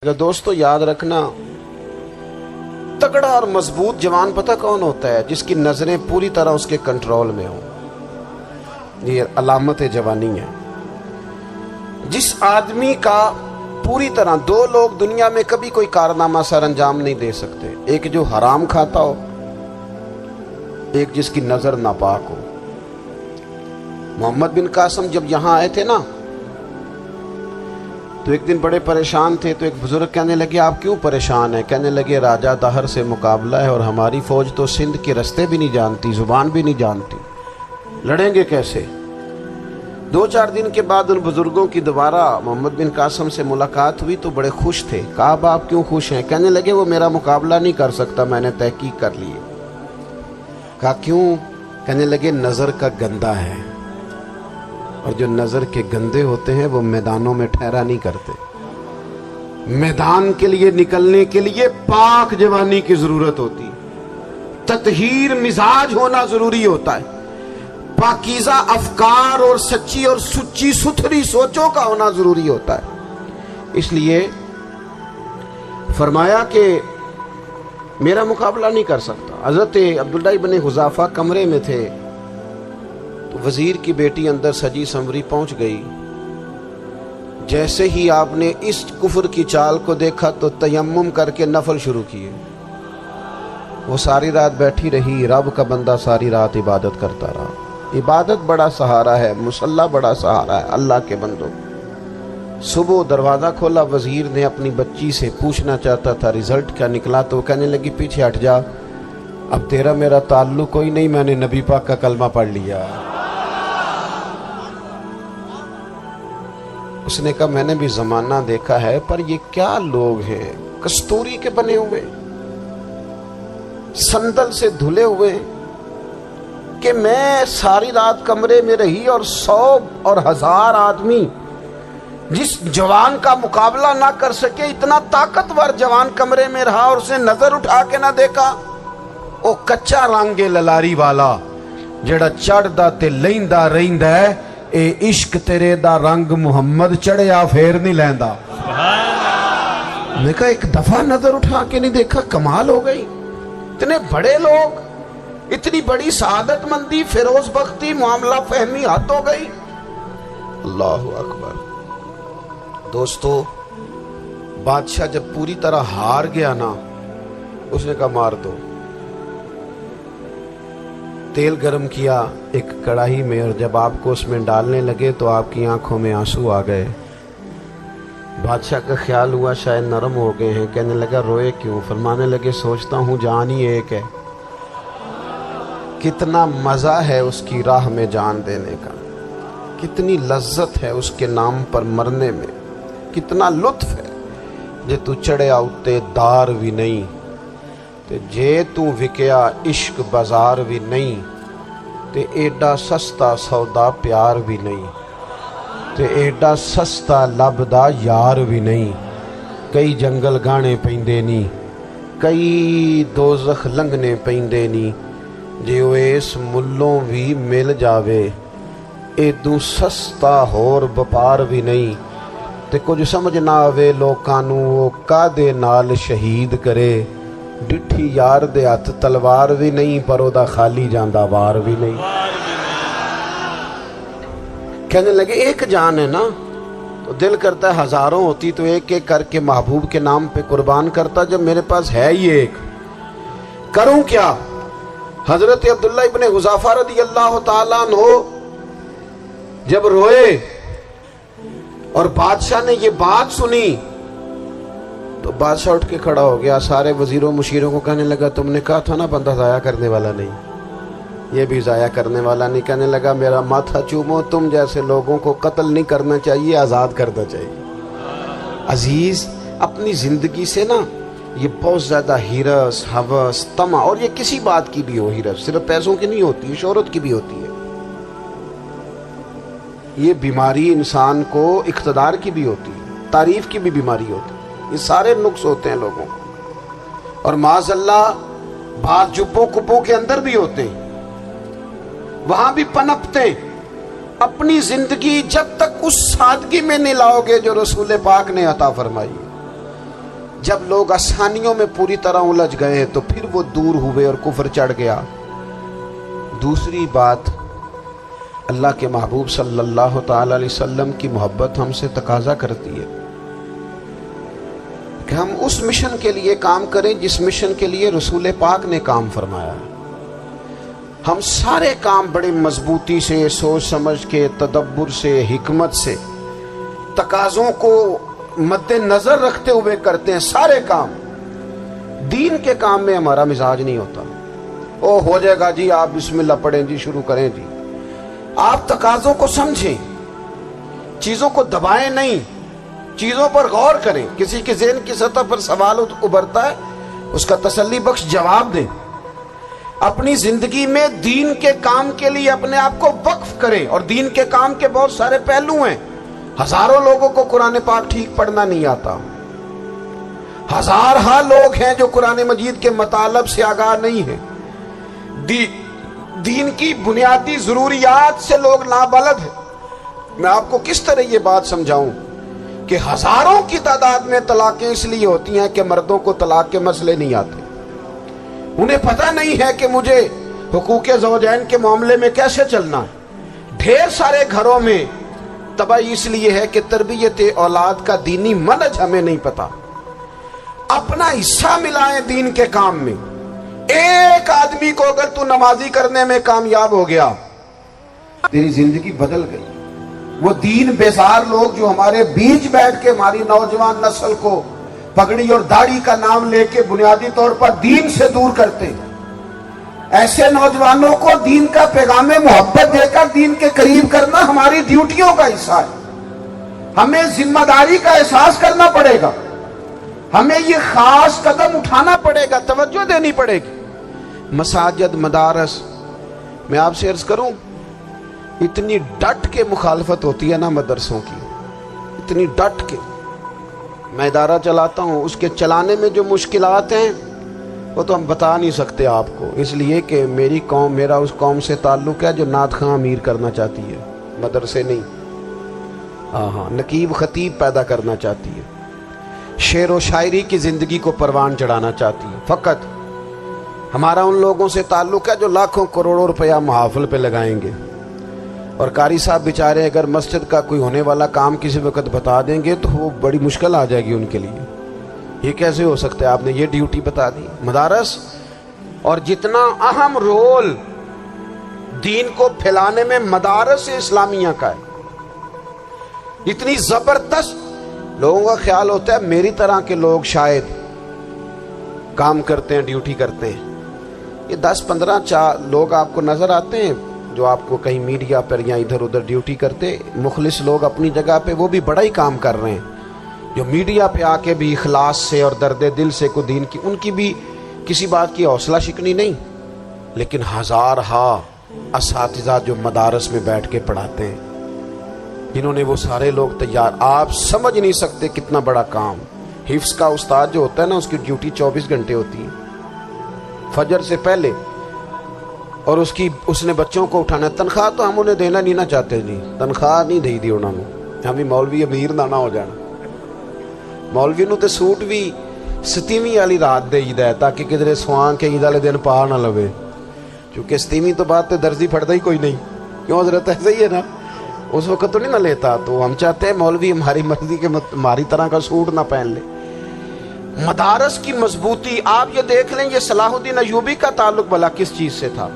दोस्तों याद रखना, तगड़ा और मजबूत जवान पता कौन होता है? जिसकी नजरें पूरी तरह उसके कंट्रोल में हो। ये अलामत जवानी है। जिस आदमी का पूरी तरह, दो लोग दुनिया में कभी कोई कारनामा सर अंजाम नहीं दे सकते, एक जो हराम खाता हो, एक जिसकी नजर नापाक हो। मोहम्मद बिन कासिम जब यहां आए थे ना, तो एक दिन बड़े परेशान थे। तो एक बुजुर्ग कहने लगे, आप क्यों परेशान हैं? कहने लगे, राजा दहर से मुकाबला है और हमारी फौज तो सिंध के रास्ते भी नहीं जानती, जुबान भी नहीं जानती, लड़ेंगे कैसे? 2-4 दिन के बाद उन बुजुर्गों की दोबारा मोहम्मद बिन कासिम से मुलाकात हुई तो बड़े खुश थे। कहा, आप क्यों खुश हैं? कहने लगे, वो मेरा मुकाबला नहीं कर सकता, मैंने तहकीक कर ली है। कहा, क्यों? कहने लगे, नजर का गंदा है, और जो नजर के गंदे होते हैं वो मैदानों में ठहरा नहीं करते। मैदान के लिए निकलने के लिए पाक जवानी की जरूरत होती है, ततहीर मिजाज होना जरूरी होता है, पाकीज़ा अफकार और सच्ची और सुच्ची सुथरी सोचों का होना जरूरी होता है। इसलिए फरमाया कि मेरा मुकाबला नहीं कर सकता। हजरत अब्दुल्लाह इब्न हुज़ाफा कमरे में थे, तो वजीर की बेटी अंदर सजी संवरी पहुंच गई। जैसे ही आपने इस कुफर की चाल को देखा तो तयम्मुम करके नफल शुरू किए। वो सारी रात बैठी रही, रब का बंदा सारी रात इबादत करता रहा। इबादत बड़ा सहारा है, मुसल्ला बड़ा सहारा है अल्लाह के बंदों। सुबह दरवाज़ा खोला, वजीर ने अपनी बच्ची से पूछना चाहता था रिजल्ट क्या निकला, तो कहने लगी, पीछे हट जा, अब तेरा मेरा ताल्लुक कोई नहीं, मैंने नबी पाक का कलमा पढ़ लिया। उसने कहा, मैंने भी जमाना देखा है, पर ये क्या लोग हैं, कस्तूरी के बने हुए, संदल से धुले हुए, कि मैं सारी रात कमरे में रही और 100 और 1000 आदमी जिस जवान का मुकाबला ना कर सके, इतना ताकतवर जवान कमरे में रहा और उसने नजर उठा के ना देखा। ओ कच्चा रंग ललारी वाला जेड़ा चढ़दा ते लैंदा रहिंदा है, ए इश्क तेरे दा रंग मुहम्मद चढ़िया फेर नहीं लैंदा। मैं कहा, एक दफा नजर उठा के नहीं देखा, कमाल हो गई। इतने बड़े लोग, इतनी बड़ी सआदत मंदी, फिरोज बख्ती, मामला फहमी हद हो गई। अल्लाह अकबर। दोस्तों, बादशाह जब पूरी तरह हार गया ना, उसने कहा, मार दो। तेल गरम किया एक कढ़ाई में, और जब आपको उसमें डालने लगे तो आपकी आंखों में आंसू आ गए। बादशाह का ख्याल हुआ शायद नरम हो गए हैं। कहने लगा, रोए क्यों? फरमाने लगे, सोचता हूं जान ही एक है, कितना मजा है उसकी राह में जान देने का, कितनी लज्जत है उसके नाम पर मरने में, कितना लुत्फ है। जे तू चढ़िया उत्ते दार भी नहीं, ते जे तू विकया इश्क बाजार भी नहीं, ते एडा सस्ता सौदा प्यार भी नहीं, ते एडा सस्ता लभदा यार भी नहीं। कई जंगल गाने पैंदे नी, कई दोज़ख लंघने पैंदे नी, जे ओ इस मुल्लों भी मिल जावे, एदू सस्ता होर व्यापार भी नहीं। ते कुछ समझ ना आवे लोकां नूं वो कादे नाल शहीद करे, डिठी यार दे हथ तलवार भी नहीं, पर ओदा खाली जांदा वार भी नहीं। कहने लगे, एक जान है ना, तो दिल करता है हजारों होती तो एक एक करके महबूब के नाम पे कुर्बान करता, जब मेरे पास है ही एक, करूं क्या? हजरत अब्दुल्लाह इब्न हुज़ाफा रज़ी अल्लाह ताला अन्हु जब रोए और बादशाह ने ये बात सुनी, तो बादशाह उठ के खड़ा हो गया, सारे वजीरों मुशीरों को कहने लगा, तुमने कहा था ना बंदा जाया करने वाला नहीं, ये भी जाया करने वाला नहीं। कहने लगा, मेरा माथा चूमो, तुम जैसे लोगों को कत्ल नहीं करना चाहिए, आज़ाद करना चाहिए। अजीज, अपनी ज़िंदगी से ना ये बहुत ज़्यादा हिरस, हवस, तमा, और ये किसी बात की भी हो, हिरस सिर्फ पैसों की नहीं होती, शोहरत की भी होती है। ये बीमारी इंसान को इख्तदार की भी होती है, तारीफ की भी बीमारी होती है। ये सारे नुक्स होते हैं लोगों को, और माज़अल्लाह बात जुब्बों कुब्बों के अंदर भी होते हैं, वहां भी पनपते। अपनी जिंदगी जब तक उस सादगी में नहीं लाओगे जो रसूल पाक ने अता फरमाई, جب لوگ آسانیوں میں پوری طرح الجھ گئے تو پھر وہ دور ہوئے اور کفر چڑھ گیا۔ دوسری بات، اللہ کے محبوب صلی اللہ تعالی علیہ وسلم کی محبت ہم سے تقاضا کرتی ہے کہ ہم اس مشن کے لیے کام کریں جس مشن کے لیے رسول پاک نے کام فرمایا ہے۔ ہم سارے کام بڑے مضبوطی سے، سوچ سمجھ کے، تدبر سے، حکمت سے، تقاضوں کو مد نظر رکھتے ہوئے کرتے ہیں سارے کام۔ دین کے کام میں ہمارا مزاج نہیں ہوتا، او ہو جائے گا جی، آپ بسم اللہ پڑھیں جی، شروع کریں جی۔ آپ تقاضوں کو سمجھیں، چیزوں کو دبائیں نہیں، چیزوں پر غور کریں۔ کسی کے ذہن کی سطح پر سوال ابھرتا ہے، اس کا تسلی بخش جواب دیں۔ اپنی زندگی میں دین کے کام کے لیے اپنے آپ کو وقف کریں، اور دین کے کام کے بہت سارے پہلو ہیں۔ ہزاروں لوگوں کو قرآن پاک ٹھیک پڑھنا نہیں آتا، ہزارہا لوگ ہیں جو قرآن مجید کے مطالب سے آگاہ نہیں ہیں، دین کی بنیادی ضروریات سے لوگ نابلد ہیں۔ میں آپ کو کس طرح یہ بات سمجھاؤں کہ ہزاروں کی تعداد میں طلاقیں اس لیے ہوتی ہیں کہ مردوں کو طلاق کے مسئلے نہیں آتے، انہیں پتہ نہیں ہے کہ مجھے حقوق زوجین کے معاملے میں کیسے چلنا ہے۔ ڈھیر سارے گھروں میں تباہی اس لیے ہے کہ تربیت اولاد کا دینی منہج ہمیں نہیں پتا۔ اپنا حصہ ملائیں دین کے کام میں۔ ایک آدمی کو اگر تو نمازی کرنے میں کامیاب ہو گیا، تیری زندگی بدل گئی۔ وہ دین بیزار لوگ جو ہمارے بیچ بیٹھ کے ہماری نوجوان نسل کو پگڑی اور داڑھی کا نام لے کے بنیادی طور پر دین سے دور کرتے ہیں، ایسے نوجوانوں کو دین کا پیغام محبت دے کر دین کے قریب کرنا ہماری ڈیوٹیوں کا حصہ ہے۔ ہمیں ذمہ داری کا احساس کرنا پڑے گا، ہمیں یہ خاص قدم اٹھانا پڑے گا، توجہ دینی پڑے گی۔ مساجد، مدارس، میں آپ سے عرض کروں، اتنی ڈٹ کے مخالفت ہوتی ہے نا مدرسوں کی، اتنی ڈٹ کے۔ میں ادارہ چلاتا ہوں، اس کے چلانے میں جو مشکلات ہیں وہ تو ہم بتا نہیں سکتے آپ کو، اس لیے کہ میری قوم، میرا اس قوم سے تعلق ہے جو نعت خواں امیر کرنا چاہتی ہے، مدرسے نہیں۔ نقیب خطیب پیدا کرنا چاہتی ہے، شعر و شاعری کی زندگی کو پروان چڑھانا چاہتی ہے۔ فقط ہمارا ان لوگوں سے تعلق ہے جو لاکھوں کروڑوں روپیہ محافل پہ لگائیں گے، اور قاری صاحب بیچارے اگر مسجد کا کوئی ہونے والا کام کسی وقت بتا دیں گے تو وہ بڑی مشکل آ جائے گی ان کے لیے۔ یہ کیسے ہو سکتا ہے، آپ نے یہ ڈیوٹی بتا دی۔ مدارس، اور جتنا اہم رول دین کو پھیلانے میں مدارس اسلامیہ کا ہے، اتنی زبردست، لوگوں کا خیال ہوتا ہے میری طرح کے لوگ شاید کام کرتے ہیں، ڈیوٹی کرتے ہیں۔ یہ 10-15 لوگ آپ کو نظر آتے ہیں جو آپ کو کہیں میڈیا پر یا ادھر ادھر ڈیوٹی کرتے، مخلص لوگ اپنی جگہ پہ، وہ بھی بڑا ہی کام کر رہے ہیں، جو میڈیا پہ آ کے بھی اخلاص سے اور درد دل سے کو دین کی، ان کی بھی کسی بات کی حوصلہ شکنی نہیں۔ لیکن ہزارہا اساتذہ جو مدارس میں بیٹھ کے پڑھاتے ہیں، جنہوں نے وہ سارے لوگ تیار، آپ سمجھ نہیں سکتے کتنا بڑا کام۔ حفظ کا استاد جو ہوتا ہے نا، اس کی ڈیوٹی 24 گھنٹے ہوتی ہے، فجر سے پہلے، اور اس نے بچوں کو اٹھانا۔ تنخواہ تو ہم انہیں دینا نہیں نہ چاہتے جی، تنخواہ نہیں دے دی انہوں نے، ہمیں مولوی امیر نہ ہو جانا۔ مولوی نو تے سوٹ بھی 27ویں والی رات دے ہے تاکہ کدھر سوان کے عید والے دن پا نہ لوے، کیونکہ 27ویں تو بعد تے درزی پھڑتا ہی کوئی نہیں، کیوں حضرت ایسے ہی ہے نا، اس وقت تو نہیں نہ لیتا۔ تو ہم چاہتے ہیں مولوی ہماری مرضی کے ہماری طرح کا سوٹ نہ پہن لے۔ مدارس کی مضبوطی، آپ یہ دیکھ لیں، یہ صلاح الدین ایوبی کا تعلق بھلا کس چیز سے تھا؟